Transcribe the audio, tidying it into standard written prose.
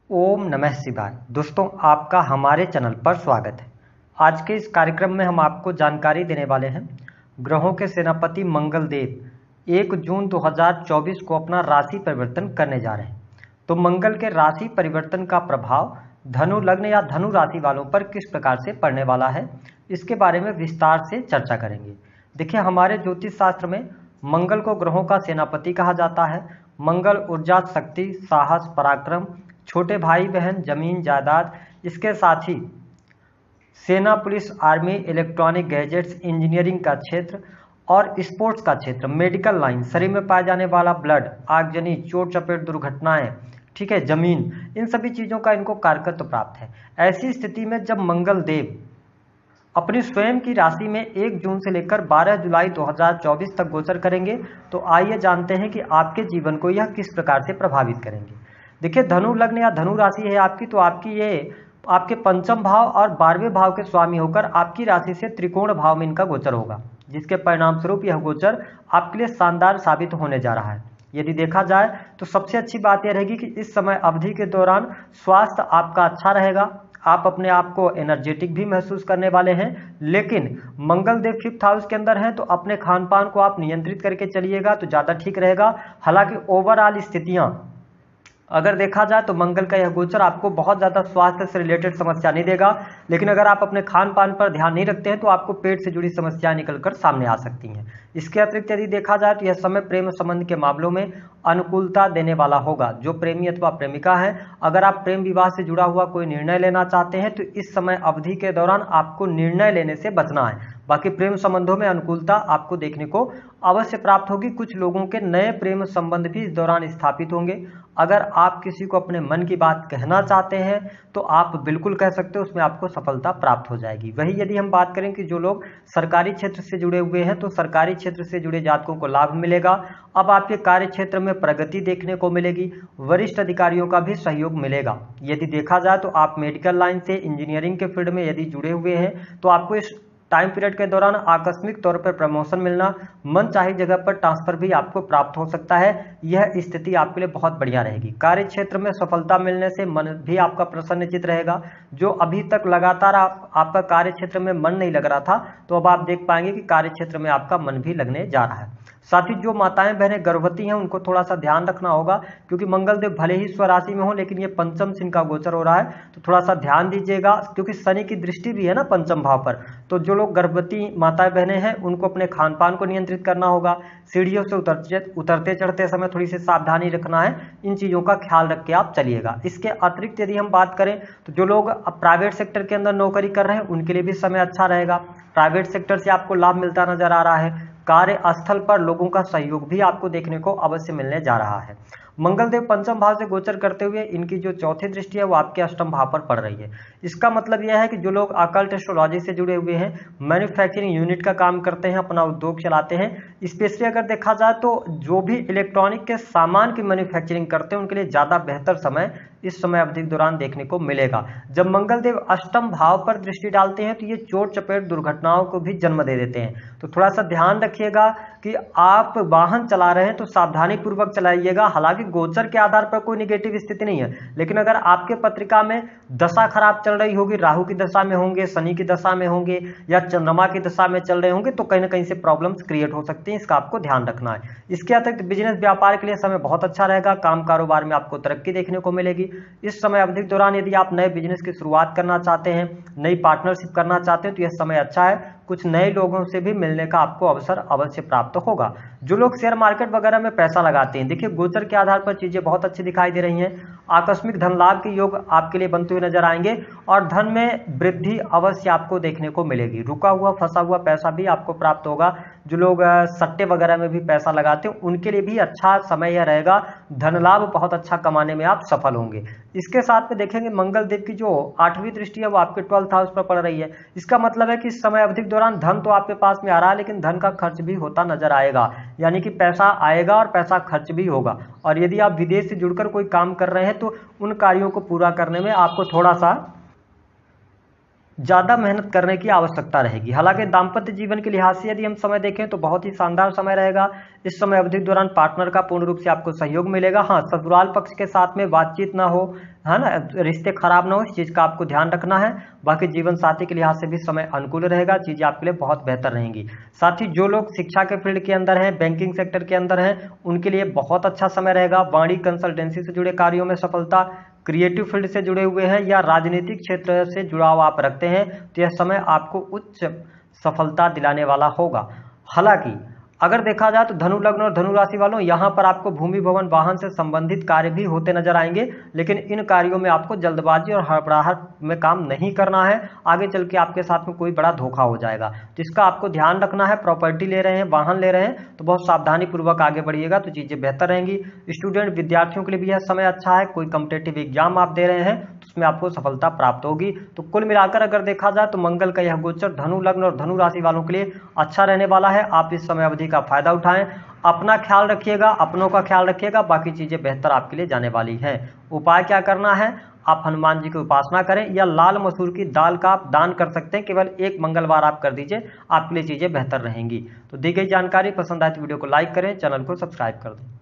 ओम नमः शिवाय। दोस्तों, आपका हमारे चैनल पर स्वागत है। आज के इस कार्यक्रम में हम आपको जानकारी देने वाले हैं ग्रहों के सेनापति मंगल देव 1 जून 2024 को अपना राशि परिवर्तन करने जा रहे हैं। तो मंगल के राशि परिवर्तन का प्रभाव धनु लग्न या धनु राशि वालों पर किस प्रकार से पड़ने वाला है, इसके बारे में विस्तार से चर्चा करेंगे। देखिए, हमारे ज्योतिष शास्त्र में मंगल को ग्रहों का सेनापति कहा जाता है। मंगल ऊर्जा, शक्ति, साहस, पराक्रम, छोटे भाई बहन, जमीन जायदाद, इसके साथ ही सेना, police, army, electronic gadgets, engineering का क्षेत्र और स्पोर्ट्स का क्षेत्र, मेडिकल लाइन, शरीर में पाए जाने वाला ब्लड, आगजनी, चोट चपेट, दुर्घटनाएं, ठीक है, जमीन, इन सभी चीज़ों का इनको कारकत्व प्राप्त है। ऐसी स्थिति में जब मंगल देव अपनी स्वयं की राशि में 1 जून से लेकर 12 जुलाई 2024 तक गोचर करेंगे, तो आइए जानते हैं कि आपके जीवन को यह किस प्रकार से प्रभावित करेंगे। देखिए, धनु लग्न या धनु राशि है आपकी, तो आपकी ये आपके पंचम भाव और 12वें भाव के स्वामी होकर आपकी राशि से त्रिकोण भाव में इनका गोचर होगा, जिसके परिणाम स्वरूप यह गोचर आपके लिए शानदार साबित होने जा रहा है। यदि देखा जाए तो सबसे अच्छी बात यह रहेगी कि इस समय अवधि के दौरान स्वास्थ्य आपका अच्छा रहेगा, आप अपने आप को एनर्जेटिक भी महसूस करने वाले हैं। लेकिन मंगल देव 5th हाउस के अंदर हैं, तो अपने खान पान को आप नियंत्रित करके चलिएगा तो ज़्यादा ठीक रहेगा। हालांकि ओवरऑल स्थितियाँ अगर देखा जाए तो मंगल का यह गोचर आपको बहुत ज़्यादा स्वास्थ्य से रिलेटेड समस्या नहीं देगा, लेकिन अगर आप अपने खान पान पर ध्यान नहीं रखते हैं तो आपको पेट से जुड़ी समस्याएं निकलकर सामने आ सकती हैं। इसके अतिरिक्त यदि देखा जाए तो यह समय प्रेम संबंध के मामलों में अनुकूलता देने वाला होगा। जो प्रेमी अथवा प्रेमिका है, अगर आप प्रेम विवाह से जुड़ा हुआ कोई निर्णय लेना चाहते हैं तो इस समय अवधि के दौरान आपको निर्णय लेने से बचना है। बाकी प्रेम संबंधों में अनुकूलता आपको देखने को अवश्य प्राप्त होगी। कुछ लोगों के नए प्रेम संबंध भी इस दौरान स्थापित होंगे। अगर आप किसी को अपने मन की बात कहना चाहते हैं तो आप बिल्कुल कह सकते हो, उसमें आपको सफलता प्राप्त हो जाएगी। वही यदि हम बात करें कि जो लोग सरकारी क्षेत्र से जुड़े हुए हैं, तो सरकारी क्षेत्र से जुड़े जातकों को लाभ मिलेगा। अब आपके कार्य क्षेत्र में प्रगति देखने को मिलेगी, वरिष्ठ अधिकारियों का भी सहयोग मिलेगा। यदि देखा जाए तो आप मेडिकल लाइन से, इंजीनियरिंग के फील्ड में यदि जुड़े हुए हैं तो आपको इस टाइम पीरियड के दौरान आकस्मिक तौर पर प्रमोशन मिलना, मन चाही जगह पर ट्रांसफर भी आपको प्राप्त हो सकता है। यह स्थिति आपके लिए बहुत बढ़िया रहेगी। कार्य क्षेत्र में सफलता मिलने से मन भी आपका प्रसन्नचित रहेगा। जो अभी तक लगातार आपका कार्य क्षेत्र में मन नहीं लग रहा था, तो अब आप देख पाएंगे कि कार्य क्षेत्र में आपका मन भी लगने जा रहा है। साथ ही जो माताएं बहनें गर्भवती हैं उनको थोड़ा सा ध्यान रखना होगा, क्योंकि मंगल देव भले ही स्वराशि में हो लेकिन ये पंचम से इनका गोचर हो रहा है, तो थोड़ा सा ध्यान दीजिएगा, क्योंकि शनि की दृष्टि भी है ना पंचम भाव पर। तो जो लोग गर्भवती माताएं बहनें हैं उनको अपने खान पान को नियंत्रित करना होगा। सीढ़ियों से उतरते चढ़ते समय थोड़ी सी सावधानी रखना है। इन चीज़ों का ख्याल रख के आप चलिएगा। इसके अतिरिक्त यदि हम बात करें तो जो लोग प्राइवेट सेक्टर के अंदर नौकरी कर रहे हैं उनके लिए भी समय अच्छा रहेगा। प्राइवेट सेक्टर से आपको लाभ मिलता नजर आ रहा है। कार्यस्थल पर लोगों का सहयोग भी आपको देखने को अवश्य मिलने जा रहा है। मंगल देव पंचम भाव से गोचर करते हुए इनकी जो चौथी दृष्टि है वो आपके अष्टम भाव पर पड़ रही है। इसका मतलब यह है कि जो लोग अकल्ट एस्ट्रोलॉजी से जुड़े हुए हैं, मैन्युफैक्चरिंग यूनिट का काम करते हैं, अपना उद्योग चलाते हैं, स्पेशली अगर देखा जाए तो जो भी इलेक्ट्रॉनिक के सामान की मैन्युफैक्चरिंग करते हैं उनके लिए ज़्यादा बेहतर समय इस समय अवधि के दौरान देखने को मिलेगा। जब मंगल देव अष्टम भाव पर दृष्टि डालते हैं तो ये चोट चपेट दुर्घटनाओं को भी जन्म दे देते हैं। तो थोड़ा सा ध्यान रखिएगा कि आप वाहन चला रहे हैं तो सावधानी पूर्वक चलाइएगा। हालांकि गोचर के आधार पर कोई निगेटिव स्थिति नहीं है, लेकिन अगर आपके पत्रिका में दशा खराब चल रही होगी, राहु की दशा में होंगे, शनि की दशा में होंगे या चंद्रमा की दशा में चल रहे होंगे, तो कहीं ना कहीं से प्रॉब्लम्स क्रिएट हो सकती हैं। इसका आपको ध्यान रखना है। इसके अतिरिक्त बिजनेस व्यापार के लिए समय बहुत अच्छा रहेगा। काम कारोबार में आपको तरक्की देखने को मिलेगी। इस समय अवधि के दौरान यदि आप नए बिजनेस की शुरुआत करना चाहते हैं, नई पार्टनरशिप करना चाहते हैं, तो यह समय अच्छा है। कुछ नए लोगों से भी मिलने का आपको अवसर अवश्य प्राप्त होगा। जो लोग शेयर मार्केट वगैरह में पैसा लगाते हैं, देखिए गोचर के आधार पर चीजें बहुत अच्छी दिखाई दे रही हैं। आकस्मिक धन लाभ के योग आपके लिए बनते हुए नजर आएंगे और धन में वृद्धि अवश्य आपको देखने को मिलेगी। रुका हुआ फंसा हुआ पैसा भी आपको प्राप्त होगा। जो लोग सट्टे वगैरह में भी पैसा लगाते हैं उनके लिए भी अच्छा समय यह रहेगा। धन लाभ बहुत अच्छा कमाने में आप सफल होंगे। इसके साथ में देखेंगे मंगल देव की जो 8वीं दृष्टि है वो आपके 12th हाउस पर पड़ रही है। इसका मतलब है कि इस समय अवधि के दौरान धन तो आपके पास में आ रहा है, लेकिन धन का खर्च भी होता नजर आएगा। यानी कि पैसा आएगा और पैसा खर्च भी होगा। और यदि आप विदेश से जुड़कर कोई काम कर रहे हैं तो उन कार्यों को पूरा करने में आपको थोड़ा सा ज़्यादा मेहनत करने की आवश्यकता रहेगी। हालांकि दाम्पत्य जीवन के लिहाज से यदि हम समय देखें तो बहुत ही शानदार समय रहेगा। इस समय अवधि के दौरान पार्टनर का पूर्ण रूप से आपको सहयोग मिलेगा। हाँ, ससुराल पक्ष के साथ में बातचीत ना हो, है ना, रिश्ते खराब ना हो, इस चीज़ का आपको ध्यान रखना है। बाकी जीवन साथी के लिहाज से भी समय अनुकूल रहेगा, चीज़ें आपके लिए बहुत बेहतर रहेंगी। साथ ही जो लोग शिक्षा के फील्ड के अंदर हैं, बैंकिंग सेक्टर के अंदर हैं, उनके लिए बहुत अच्छा समय रहेगा। वाणी कंसल्टेंसी से जुड़े कार्यों में सफलता, क्रिएटिव फील्ड से जुड़े हुए हैं या राजनीतिक क्षेत्र से जुड़ाव आप रखते हैं तो यह समय आपको उच्च सफलता दिलाने वाला होगा। हालांकि अगर देखा जाए तो धनु लग्न और धनु राशि वालों, यहां पर आपको भूमि भवन वाहन से संबंधित कार्य भी होते नजर आएंगे, लेकिन इन कार्यों में आपको जल्दबाजी और हड़बड़ाहट में काम नहीं करना है। आगे चल के आपके साथ में कोई बड़ा धोखा हो जाएगा, तो इसका आपको ध्यान रखना है। प्रॉपर्टी ले रहे हैं, वाहन ले रहे हैं तो बहुत सावधानी पूर्वक आगे बढ़िएगा तो चीजें बेहतर रहेंगी। स्टूडेंट विद्यार्थियों के लिए भी यह समय अच्छा है। कोई कॉम्पिटेटिव एग्जाम आप दे रहे हैं तो उसमें आपको सफलता प्राप्त होगी। तो कुल मिलाकर अगर देखा जाए तो मंगल का यह गोचर धनु लग्न और धनु राशि वालों के लिए अच्छा रहने वाला है। आप इस समय अवधि का फायदा उठाएं, अपना ख्याल रखिएगा, अपनों का ख्याल रखिएगा, बाकी चीजें बेहतर आपके लिए जाने वाली हैं। उपाय क्या करना है, आप हनुमान जी की उपासना करें या लाल मसूर की दाल का आप दान कर सकते हैं। केवल एक मंगलवार आप कर दीजिए, आपके लिए चीजें बेहतर रहेंगी। तो दी गई जानकारी पसंद आए तो वीडियो को लाइक करें, चैनल को सब्सक्राइब कर दें।